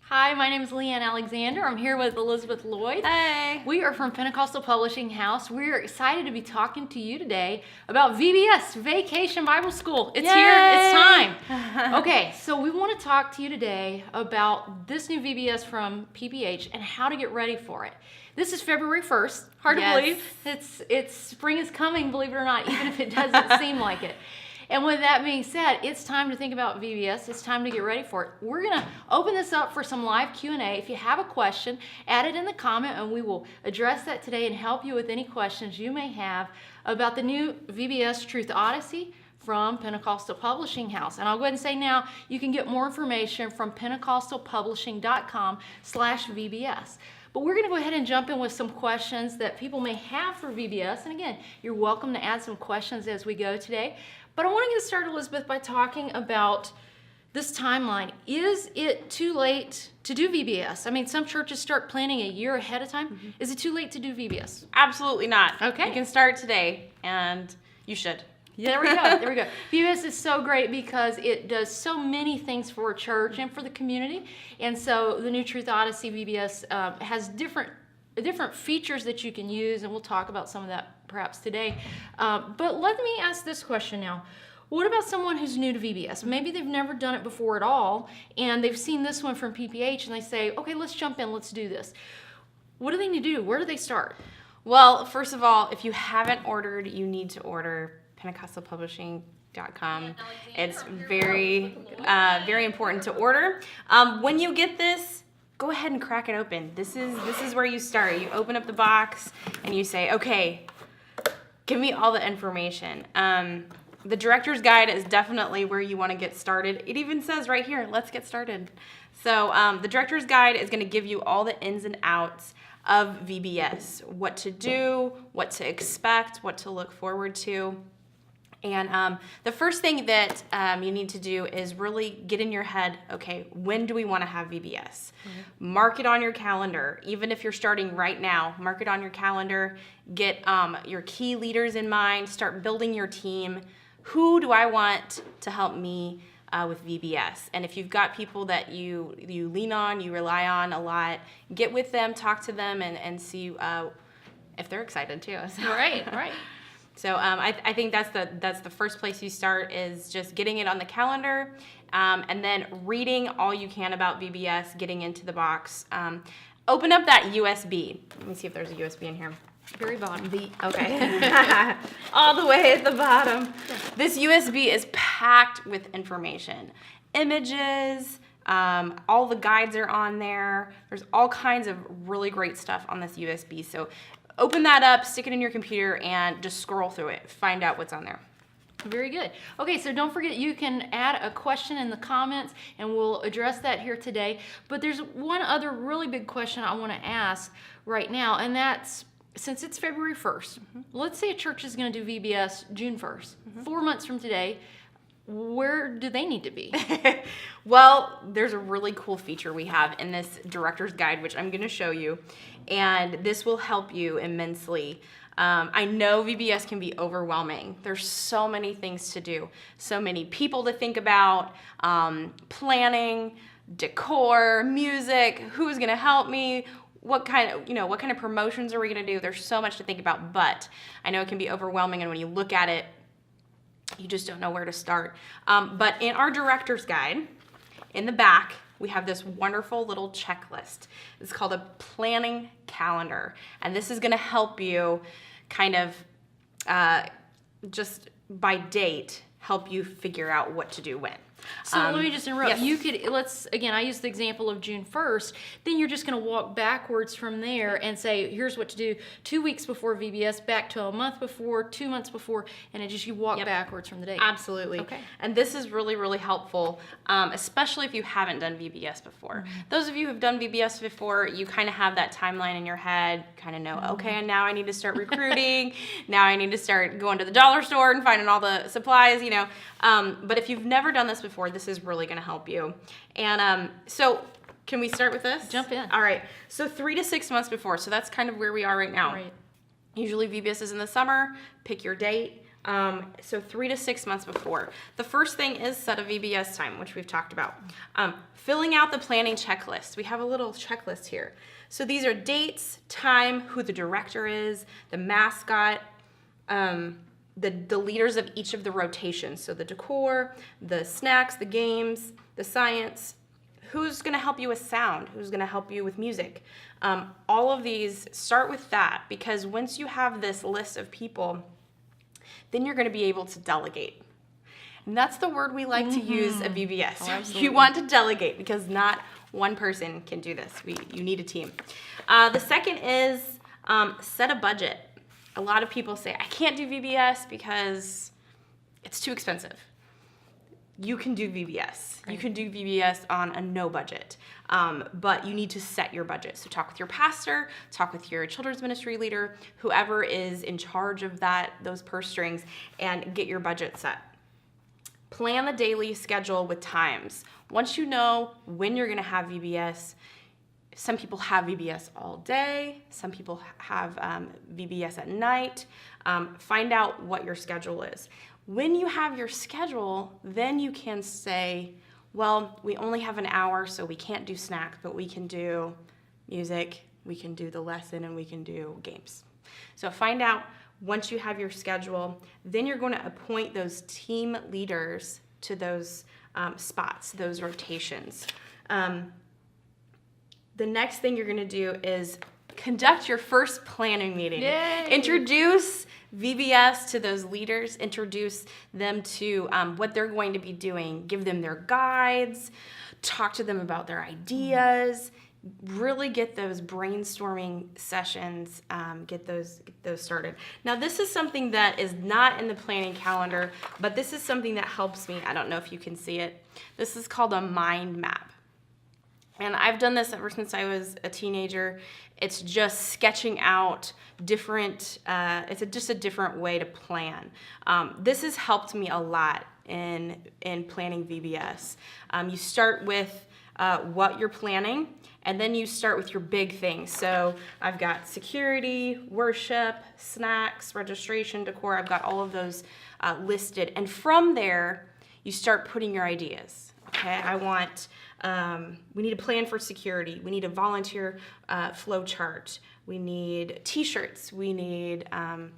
Hi, my name is Leanne Alexander. I'm here with Elizabeth Lloyd. Hey. We are from Pentecostal Publishing House. We are excited to be talking to you today about VBS, Vacation Bible School. It's Yay. here, it's time. Okay, so we want to talk to you today about this new VBS from PPH and how to get ready for it. This is February 1st. Hard to believe. It's spring is coming, believe it or not, even if it doesn't seem like it. And with that being said, it's time to think about VBS. It's time to get ready for it. We're going to open this up for some live Q&A. If you have a question, add it in the comment and we will address that today and help you with any questions you may have about the new VBS Truth Odyssey from Pentecostal Publishing House. And I'll go ahead and say now, you can get more information from pentecostalpublishing.com/VBS. But we're going to go ahead and jump in with some questions that people may have for VBS. And again, you're welcome to add some questions as we go today. But I want to get started, Elizabeth, by talking about this timeline. Is it too late to do VBS? I mean, some churches start planning a year ahead of time. Mm-hmm. Is it too late to do VBS? Absolutely not. Okay. You can start today, and you should. Yeah, there we go. There we go. VBS is so great because it does so many things for a church and for the community. And so the new Truth Odyssey VBS has different features that you can use, and we'll talk about some of that perhaps today. But let me ask this question now. What about someone who's new to VBS? Maybe they've never done it before at all, and they've seen this one from PPH, and they say, okay, let's jump in, let's do this. What do they need to do? Where do they start? Well, first of all, if you haven't ordered, you need to order pentecostalpublishing.com. It's very, very important to order. When you get this, go ahead and crack it open. This is where you start. You open up the box and you say, okay, give me all the information. The director's guide is definitely where you want to get started. It even says right here, let's get started. So the director's guide is going to give you all the ins and outs of VBS, what to do, what to expect, what to look forward to. And the first thing that you need to do is really get in your head, okay, when do we want to have VBS? Mm-hmm. Mark it on your calendar. Even if you're starting right now, mark it on your calendar. Get your key leaders in mind. Start building your team. Who do I want to help me with VBS? And if you've got people that you lean on, you rely on a lot, get with them, talk to them, and see if they're excited too. So. Right. So I think that's the first place you start, is just getting it on the calendar, and then reading all you can about VBS, getting into the box. Open up that USB. Let me see if there's a USB in here. Very bottom. Okay. All the way at the bottom. This USB is packed with information. Images, all the guides are on there. There's all kinds of really great stuff on this USB. So open that up, stick it in your computer, and just scroll through it. Find out what's on there. Very good. Okay, so don't forget you can add a question in the comments, and we'll address that here today. But there's one other really big question I want to ask right now, and that's, since it's February 1st, let's say a church is going to do VBS June 1st, 4 months from today, where do they need to be? Well, there's a really cool feature we have in this director's guide, which I'm going to show you, and this will help you immensely. I know VBS can be overwhelming. There's so many things to do, so many people to think about, planning, decor, music, who's going to help me, what kind of promotions are we going to do? There's so much to think about, but I know it can be overwhelming, and when you look at it, you just don't know where to start. But in our director's guide, in the back, we have this wonderful little checklist. It's called a planning calendar, and this is going to help you kind of just by date help you figure out what to do when. So let me just interrupt. Yes. You could, I used the example of June 1st. Then you're just going to walk backwards from there and say, here's what to do 2 weeks before VBS, back to a month before, 2 months before, and you walk backwards from the date. Absolutely. Okay. And this is really, really helpful, especially if you haven't done VBS before. Mm-hmm. Those of you who've done VBS before, you kind of have that timeline in your head, kind of know, okay, and now I need to start recruiting. Now I need to start going to the dollar store and finding all the supplies, But if you've never done this before, this is really going to help you. And so can we start with this? Jump in. All right. So 3 to 6 months before. So that's kind of where we are right now. Right. Usually VBS is in the summer. Pick your date. So 3 to 6 months before. The first thing is set a VBS time, which we've talked about. Filling out the planning checklist. We have a little checklist here. So these are dates, time, who the director is, the mascot, the leaders of each of the rotations. So the decor, the snacks, the games, the science, who's going to help you with sound, who's going to help you with music. All of these, start with that, because once you have this list of people, then you're going to be able to delegate. And that's the word we like to use at VBS. Oh, You want to delegate, because not one person can do this. You need a team. The second is set a budget. A lot of people say, I can't do VBS because it's too expensive. You can do VBS. Right. You can do VBS on a no budget, but you need to set your budget. So talk with your pastor, talk with your children's ministry leader, whoever is in charge of those purse strings, and get your budget set. Plan the daily schedule with times. Once you know when you're going to have VBS, some people have VBS all day. Some people have VBS at night. Find out what your schedule is. When you have your schedule, then you can say, well, we only have an hour, so we can't do snacks, but we can do music, we can do the lesson, and we can do games. So find out once you have your schedule, then you're going to appoint those team leaders to those spots, those rotations. The next thing you're going to do is conduct your first planning meeting. Yay! Introduce VBS to those leaders, introduce them to what they're going to be doing, give them their guides, talk to them about their ideas, really get those brainstorming sessions, get those started. Now, this is something that is not in the planning calendar, but this is something that helps me. I don't know if you can see it. This is called a mind map. And I've done this ever since I was a teenager. It's just sketching out different, just a different way to plan. This has helped me a lot in planning VBS. You start with what you're planning, and then you start with your big things. So I've got security, worship, snacks, registration, decor. I've got all of those listed. And from there, you start putting your ideas. Okay, we need a plan for security. We need a volunteer flow chart. We need T-shirts. We need, a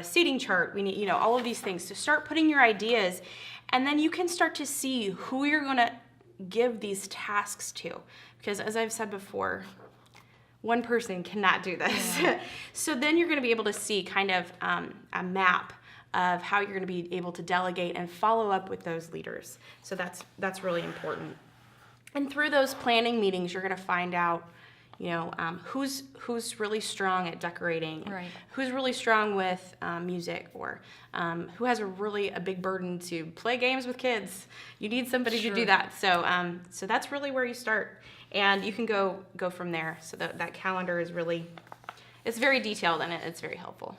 seating chart. We need, all of these things. So start putting your ideas, and then you can start to see who you're going to give these tasks to. Because as I've said before, one person cannot do this. Yeah. So then you're going to be able to see kind of a map of how you're going to be able to delegate and follow up with those leaders. So that's really important. And through those planning meetings, you're going to find out, who's really strong at decorating, right, who's really strong with music, or who has a big burden to play games with kids. You need somebody to do that. So that's really where you start, and you can go from there. So that calendar is really, it's very detailed, and it's very helpful.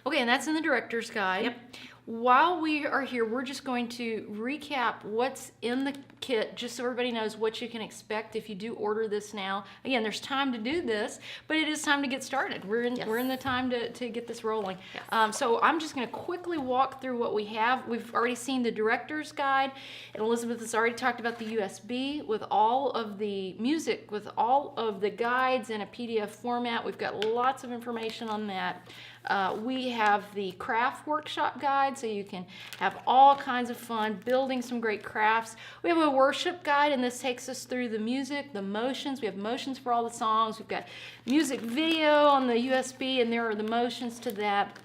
Okay, and that's in the director's guide. Yep. While we are here, we're just going to recap what's in the kit, just so everybody knows what you can expect if you do order this now. Again, there's time to do this, but it is time to get started. We're in the time to get this rolling. Yes. So I'm just going to quickly walk through what we have. We've already seen the director's guide, and Elizabeth has already talked about the USB with all of the music, with all of the guides in a PDF format. We've got lots of information on that. We have the craft workshop guide, so you can have all kinds of fun building some great crafts. We have a worship guide, and this takes us through the music, the motions. We have motions for all the songs. We've got music video on the USB, and there are the motions to that.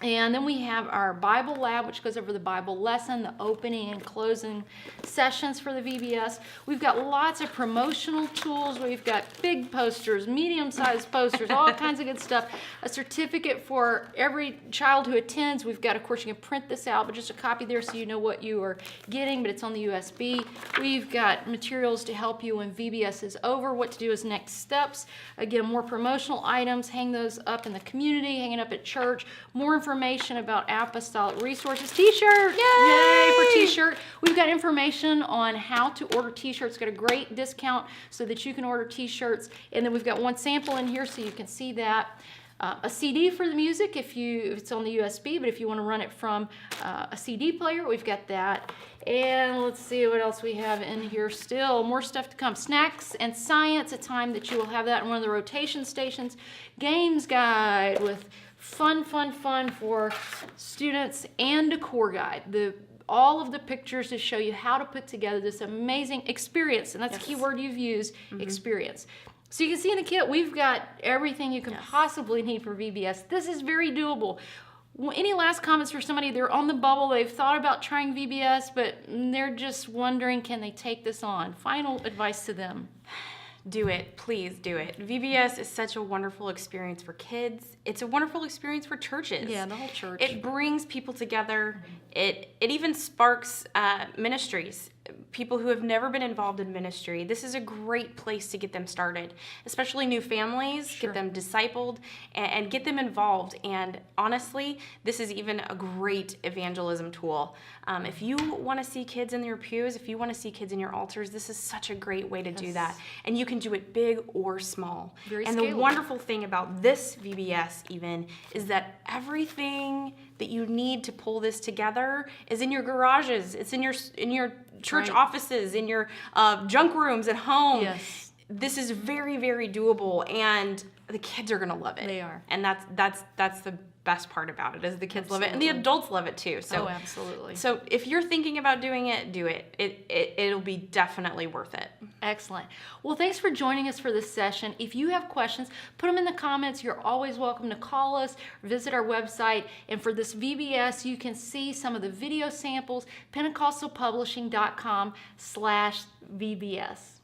And then we have our Bible lab, which goes over the Bible lesson, the opening and closing sessions for the VBS. We've got lots of promotional tools. We've got big posters, medium-sized posters, all kinds of good stuff. A certificate for every child who attends. We've got, of course, you can print this out, but just a copy there so you know what you are getting, but it's on the USB. We've got materials to help you when VBS is over, what to do as next steps. Again, more promotional items, hang those up in the community, hang it up at church. More information about apostolic resources. T-shirt! Yay for T-shirt. We've got information on how to order T-shirts. Got a great discount so that you can order T-shirts. And then we've got one sample in here so you can see that. a CD for the music if it's on the USB, but if you want to run it from a CD player, we've got that. And let's see what else we have in here still. More stuff to come. Snacks and science, a time that you will have that in one of the rotation stations. Games guide with fun for students, and decor guide. All of the pictures to show you how to put together this amazing experience. And that's a key word you've used, experience. So you can see in the kit, we've got everything you can possibly need for VBS. This is very doable. Any last comments for somebody? They're on the bubble, they've thought about trying VBS, but they're just wondering, can they take this on? Final advice to them. Do it, please do it. VBS is such a wonderful experience for kids. It's a wonderful experience for churches. Yeah, the whole church. It brings people together. It even sparks ministries. People who have never been involved in ministry. This is a great place to get them started, especially new families, get them discipled and get them involved. And honestly, this is even a great evangelism tool. If you want to see kids in your pews, if you want to see kids in your altars, this is such a great way to do that. And you can do it big or small. Very and scalable. The wonderful thing about this VBS even is that everything that you need to pull this together is in your garages. It's in your church offices, in your junk rooms at home. Yes. This is very, very doable, and the kids are gonna love it. They are. And that's the best part about it, is the kids love it, and the adults love it too. So, absolutely. So if you're thinking about doing it, do it. It'll be definitely worth it. Excellent. Well, thanks for joining us for this session. If you have questions, put them in the comments. You're always welcome to call us, visit our website. And for this VBS, you can see some of the video samples, pentecostalpublishing.com/VBS.